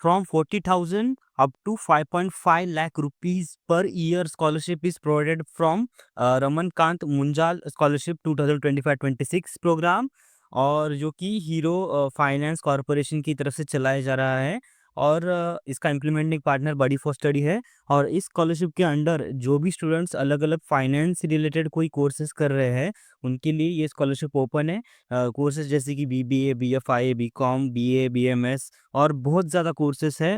from 40,000 up to 5.5 lakh rupees per year scholarship is provided from Raman Kant Munjal Scholarship 2025-26 programme, और जो कि hero finance corporation की तरफ से चलाया जा रहा है, और इसका implementing partner buddy for study है। और इस स्कॉलरशिप के अंडर जो भी स्टूडेंट्स अलग अलग फाइनेंस से रिलेटेड कोई कोर्सेज कर रहे हैं, उनके लिए ये स्कॉलरशिप ओपन है। कोर्सेज जैसे कि BBA, BFI, BCom, BA, BMS और बहुत ज़्यादा कोर्सेज है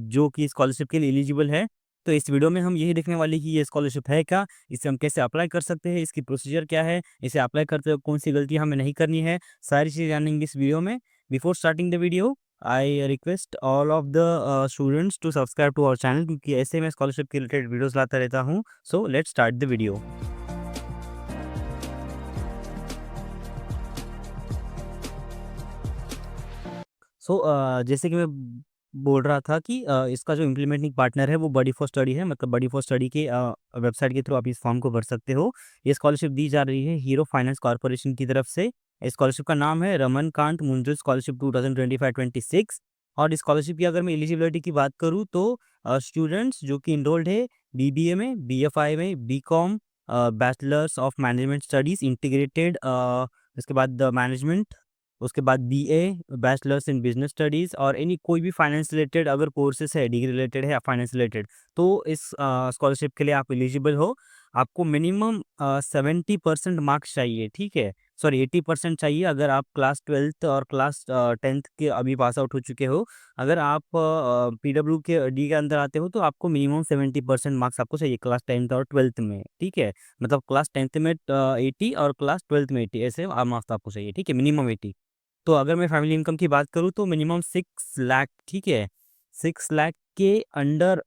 जो कि स्कॉलरशिप के लिए एलिजिबल है। तो इस वीडियो में हम यही देखने वाले कि ये स्कॉलरशिप है क्या, इसे हम कैसे अप्लाई कर सकते हैं, इसकी प्रोसीजर क्या है, इसे अप्लाई करते वक्त कौन सी गलती हमें नहीं करनी है, सारी चीज़ें जानेंगे इस वीडियो में। Before starting the video, I request all of the students to subscribe to our channel, क्योंकि ऐसे मैं स्कॉलरशिप के रिलेटेड वीडियोस लाता रहता हूँ। So let's start the video. जैसे कि मैं बोल रहा था कि इसका जो इम्प्लीमेंटिंग पार्टनर है वो बडी फॉर स्टडी है, मतलब बडी फॉर स्टडी के वेबसाइट के थ्रू आप इस फॉर्म को भर सकते हो। ये स्कॉलरशिप दी जा रही है हीरो फाइनेंस कॉर्पोरेशन की तरफ से। इस स्कॉलरशिप का नाम है रमन कांत मुंजल स्कॉलरशिप 2025-26। और इस स्कॉलरशिप की अगर मैं एलिजिबिलिटी की बात करूँ तो स्टूडेंट्स जो कि इनरोल्ड है बीबीए में, बीएफआई में, BCom, bachelors of management studies integrated, उसके बाद मैनेजमेंट, उसके बाद BA, bachelors in business studies, और एनी कोई भी फाइनेंस रिलेटेड अगर कोर्सेज है, डिग्री रिलेटेड है या फाइनेंस रिलेटेड, तो इस स्कॉलरशिप के लिए आप एलिजिबल हो। आपको मिनिमम 70% मार्क्स चाहिए, ठीक है, सॉरी 80% चाहिए अगर आप क्लास 12th और क्लास 10th के अभी पास आउट हो चुके हो। अगर आप पीडब्ल्यू के डी के अंदर आते हो तो आपको मिनिमम 70% मार्क्स आपको चाहिए क्लास 10th और 12th में, ठीक है, मतलब क्लास 10th में 80 और क्लास 12th में 80, ऐसे मार्क्स आपको चाहिए, ठीक है, मिनिमम 80। तो अगर मैं फैमिली इनकम की बात करूँ तो मिनिमम 6 लाख, ठीक है, 6 लाख के अंडर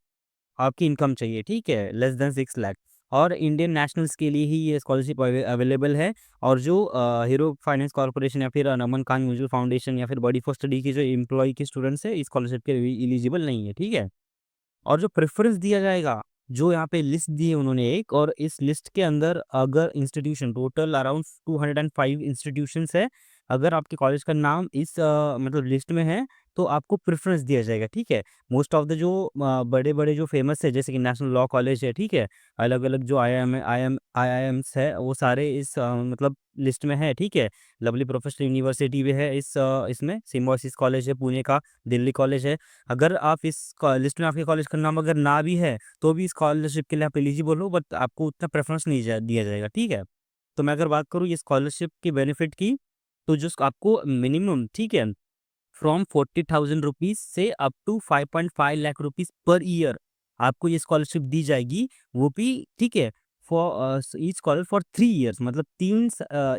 आपकी इनकम चाहिए, ठीक है, लेस देन 6 लाख। और इंडियन नेशनल्स के लिए ही ये स्कॉलरशिप अवेलेबल है। और जो हीरो फाइनेंस कॉर्पोरेशन या फिर नमन खान म्यूचुअल फाउंडेशन या फिर बॉडी फॉर स्टडी की जो एम्प्लॉय के स्टूडेंट्स है, इस स्कॉलरशिप के लिए एलिजिबल नहीं है, ठीक है। और जो प्रेफ़रेंस दिया जाएगा, जो यहाँ पे लिस्ट दी है उन्होंने एक, और इस लिस्ट के अंदर अगर इंस्टीट्यूशन टोटल अराउंड 205 इंस्टीट्यूशंस है, अगर आपके कॉलेज का नाम इस मतलब लिस्ट में है, तो आपको प्रेफ़रेंस दिया जाएगा, ठीक है। मोस्ट ऑफ द जो बड़े-बड़े जो फ़ेमस है, जैसे कि नेशनल लॉ कॉलेज है, ठीक है, अलग-अलग जो आईआईएम्स है, वो सारे इस मतलब लिस्ट में है, ठीक है। लवली प्रोफेशनल यूनिवर्सिटी भी है इसमें, सिम्बायोसिस कॉलेज है पुणे का, दिल्ली कॉलेज है। अगर आप इस लिस्ट में आपके कॉलेज का नाम अगर ना भी है, तो भी स्कॉलरशिप के लिए आप एलिजिबल हो, बट आपको उतना प्रेफ़रेंस नहीं दिया जाएगा, ठीक है। तो मैं अगर बात करूँ ये स्कॉलरशिप की बेनिफिट की, तो जो आपको मिनिमम, ठीक है, फ्रॉम 40,000 रुपीज़ से up to 5.5 lakh rupees per year आपको ये स्कॉलरशिप दी जाएगी। वो भी, ठीक है, for each scholar for 3 years, मतलब 3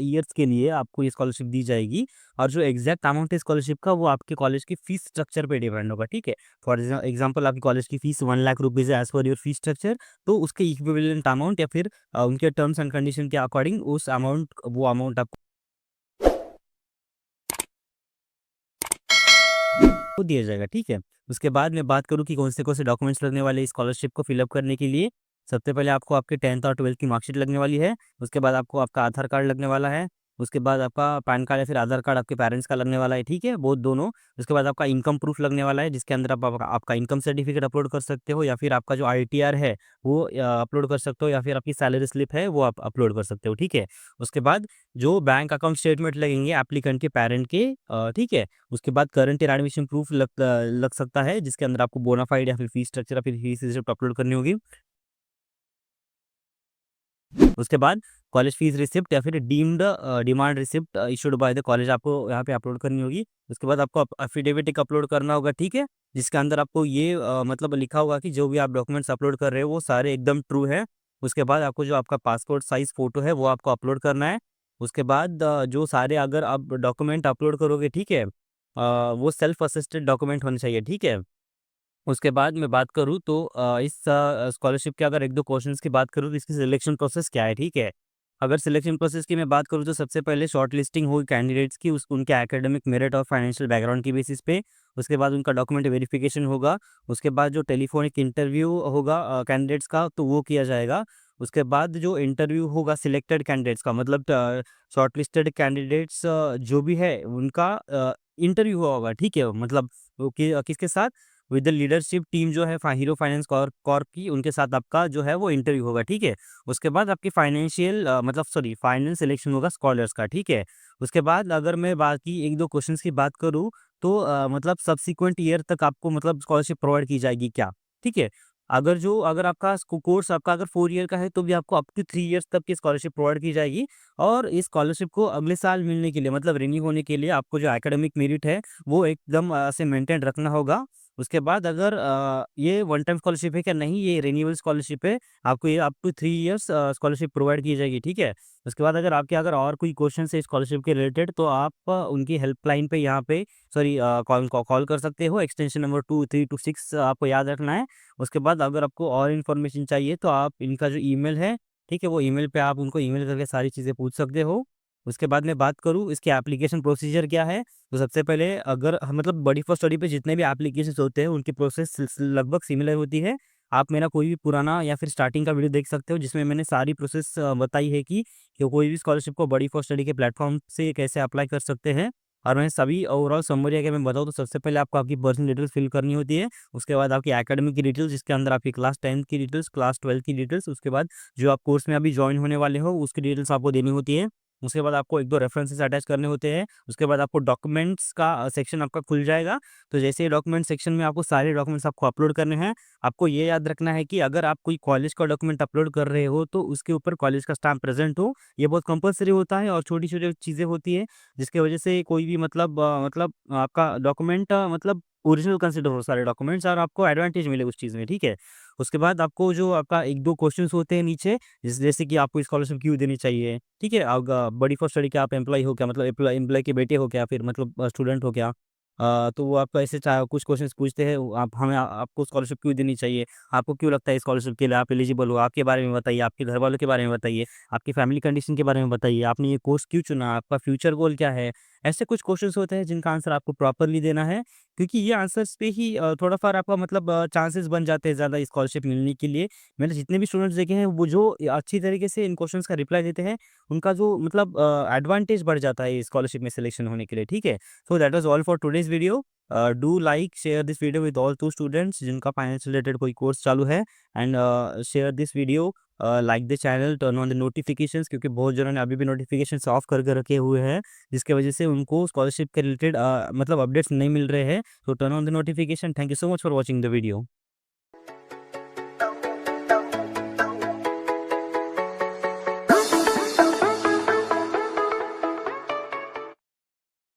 इयर्स के लिए आपको ये स्कॉलरशिप दी जाएगी। और जो एग्जैक्ट अमाउंट है स्कॉलरशिप का, वो आपके कॉलेज की फीस स्ट्रक्चर पे डिपेंड होगा, ठीक है। फॉर एग्जांपल आपकी कॉलेज की फीस 1 लाख रुपीज़ है as per your fees structure, तो उसके इक्विवेलेंट अमाउंट या फिर उनके टर्म्स एंड कंडीशन के अकॉर्डिंग उस अमाउंट वो अमाउंट आपको को दिया जाएगा, ठीक है। उसके बाद मैं बात करूँ कि कौन से डॉक्यूमेंट्स लगने वाले हैं स्कॉलरशिप को फिल अप करने के लिए। सबसे पहले आपको आपके 10th और 12th की मार्कशीट लगने वाली है। उसके बाद आपको आपका आधार कार्ड लगने वाला है। उसके बाद आपका पैन कार्ड या फिर आधार कार्ड आपके पेरेंट्स का लगने वाला है, ठीक है, बोथ दोनों। उसके बाद आपका इनकम प्रूफ लगने वाला है, जिसके अंदर आप आपका इनकम सर्टिफिकेट अपलोड कर सकते हो, या फिर आपका जो आईटीआर है वो अपलोड कर सकते हो, या फिर आपकी सैलरी स्लिप है वो आप अपलोड कर सकते हो, ठीक है। उसके बाद जो बैंक अकाउंट स्टेटमेंट लगेंगे एप्लीकेंट के पेरेंट के, ठीक है। उसके बाद करंट ईयर एडमिशन प्रूफ लग सकता है, जिसके अंदर आपको बोनाफाइड या फिर फीस स्ट्रक्चर या फिर फीस रिसिप्ट अपलोड करनी होगी। उसके बाद कॉलेज फीस रिसिप्ट या फिर deemed demand receipt issued by the college आपको यहाँ पे अपलोड करनी होगी। उसके बाद आपको एफिडेविट एक अपलोड करना होगा, ठीक है, जिसके अंदर आपको ये मतलब लिखा होगा कि जो भी आप डॉक्यूमेंट्स अपलोड कर रहे हो वो सारे एकदम ट्रू है। उसके बाद आपको जो आपका पासपोर्ट साइज फ़ोटो है वो आपको अपलोड करना है। उसके बाद जो सारे अगर आप डॉक्यूमेंट अपलोड करोगे, ठीक है, वो सेल्फ असिस्टेड डॉक्यूमेंट होने चाहिए, ठीक है। उसके बाद मैं बात करूँ तो इस स्कॉलरशिप के अगर 1-2 क्वेश्चंस की बात करूँ तो इसकी सिलेक्शन प्रोसेस क्या है, ठीक है? अगर सिलेक्शन प्रोसेस की मैं बात करूँ तो सबसे पहले शॉर्ट लिस्टिंग होगी कैंडिडेट्स की उनके एकेडमिक मेरिट और फाइनेंशियल बैकग्राउंड की बेसिस पे। उसके बाद उनका डॉक्यूमेंट वेरिफिकेशन होगा। उसके बाद जो टेलीफोनिक इंटरव्यू होगा कैंडिडेट्स का, तो वो किया जाएगा। उसके बाद जो इंटरव्यू होगा सिलेक्टेड कैंडिडेट्स का, मतलब शॉर्ट लिस्टेड कैंडिडेट्स जो भी है उनका इंटरव्यू हुआ होगा, ठीक है? मतलब वो किसके साथ? विद द लीडरशिप टीम जो है हीरो फाइनेंस कॉर्प की, उनके साथ आपका जो है वो इंटरव्यू होगा, ठीक है। उसके बाद आपकी फाइनेंशियल मतलब सॉरी फाइनल सिलेक्शन होगा स्कॉलर्स का, ठीक है। उसके बाद अगर मैं बाकी एक दो क्वेश्चंस की बात करूँ तो मतलब सब्सिक्वेंट ईयर तक आपको मतलब स्कॉलरशिप प्रोवाइड की जाएगी क्या, ठीक है। अगर आपका कोर्स आपका अगर 4 ईयर का है तो भी आपको अप टू 3 इयर्स तक की स्कॉलरशिप प्रोवाइड की जाएगी। और इस स्कॉलरशिप को अगले साल मिलने के लिए मतलब रिन्यू होने के लिए आपको जो एकेडमिक मेरिट है वो एकदम से मेंटेन रखना होगा। उसके बाद अगर ये वन टाइम स्कॉलरशिप है क्या, नहीं, ये रिन्यूएबल स्कॉलरशिप है। आपको ये up to 3 years scholarship provide की जाएगी, ठीक है। उसके बाद अगर और कोई क्वेश्चन है स्कॉलरशिप के रिलेटेड तो आप उनकी हेल्पलाइन पे यहाँ पे सॉरी कॉल कर सकते हो। एक्सटेंशन नंबर 2326 आपको याद रखना है। उसके बाद अगर आपको और इन्फॉर्मेशन चाहिए तो आप इनका जो ईमेल है, ठीक है, वो ईमेल पे आप उनको ईमेल करके सारी चीज़ें पूछ सकते हो। उसके बाद मैं बात करूँ इसके एप्लीकेशन प्रोसीजर क्या है, तो सबसे पहले अगर मतलब बडी फॉर स्टडी पे जितने भी एप्लीकेशंस होते हैं उनकी प्रोसेस लगभग सिमिलर होती है। आप मेरा कोई भी पुराना या फिर स्टार्टिंग का वीडियो देख सकते हो जिसमें मैंने सारी प्रोसेस बताई है कि कोई भी स्कॉलरशिप को बडी फॉर स्टडी के प्लेटफॉर्म से कैसे अप्लाई कर सकते हैं। और मैं सभी ओवरऑल समरी अगर मैं बताऊँ तो सबसे पहले आपको आपकी पर्सनल डिटेल्स फिल करनी होती है। उसके बाद आपकी एकेडमिक की डिटेल्स जिसके अंदर आपकी क्लास 10th की डिटेल्स, क्लास 12th की डिटेल्स, उसके बाद जो आप कोर्स में अभी जॉइन होने वाले हो उसकी डिटेल्स आपको देनी होती है। उसके बाद आपको 1-2 रेफरेंसेस अटैच करने होते हैं। उसके बाद आपको डॉक्यूमेंट्स का सेक्शन आपका खुल जाएगा। तो जैसे ही डॉक्यूमेंट सेक्शन में आपको सारे डॉक्यूमेंट्स आपको अपलोड करने हैं। आपको ये याद रखना है कि अगर आप कोई कॉलेज का डॉक्यूमेंट अपलोड कर रहे हो तो उसके ऊपर कॉलेज का स्टैम्प प्रेज़ेंट हो। ये बहुत कंपल्सरी होता है और छोटी-छोटी चीज़ें होती है जिसकी वजह से कोई भी मतलब आपका डॉक्यूमेंट मतलब ओरिजिनल कंसिडर हो सारे डॉक्यूमेंट्स और आपको एडवांटेज मिले उस चीज़ में, ठीक है। उसके बाद आपको जो आपका 1-2 क्वेश्चन्स होते हैं नीचे जैसे कि आपको स्कॉलरशिप क्यों देनी चाहिए, ठीक है? बड़ी फॉर स्टडी के आप एम्प्लॉयी हो क्या? मतलब एम्प्लॉयी के बेटे हो क्या? फिर मतलब स्टूडेंट हो क्या? तो वो आपको ऐसे चा कुछ क्वेश्चन्स पूछते हैं, आप हमें आपको स्कॉलरशिप क्यों देनी चाहिए? आपको क्यों लगता है स्कॉलरशिप के लिए आप एलिजिबल हो? आपके बारे में बताइए, आपके घरवालों के बारे में बताइए, आपकी फैमिली कंडीशन के बारे में बताइए, आपने ये कोर्स क्यों चुना? आपका फ्यूचर गोल क्या है? ऐसे कुछ क्वेश्चन्स होते हैं जिनका आंसर आपको प्रॉपरली देना है, क्योंकि ये आंसर्स पे ही थोड़ा-फार आपका मतलब चांसेस बन जाते हैं ज़्यादा स्कॉलरशिप मिलने के लिए। मैंने जितने भी स्टूडेंट्स देखे हैं वो जो अच्छी तरीके से इन क्वेश्चंस का रिप्लाई देते हैं, उनका जो मतलब एडवांटेज बढ़ जाता है स्कॉलरशिप में सिलेक्शन होने के लिए, ठीक है? So that was all for today's video. Do like share this video with all 2 students जिनका फाइनेंस रिलेटेड कोई कोर्स चालू है and share this video, like the channel, turn on the notifications क्योंकि बहुत जनों ने अभी भी नोटिफिकेशंस ऑफ करके रखे हुए हैं, जिसकी वजह से उनको स्कॉलरशिप के रिलेटेड मतलब अपडेट्स नहीं मिल रहे हैं। So turn on the notification. Thank you so much for watching the video.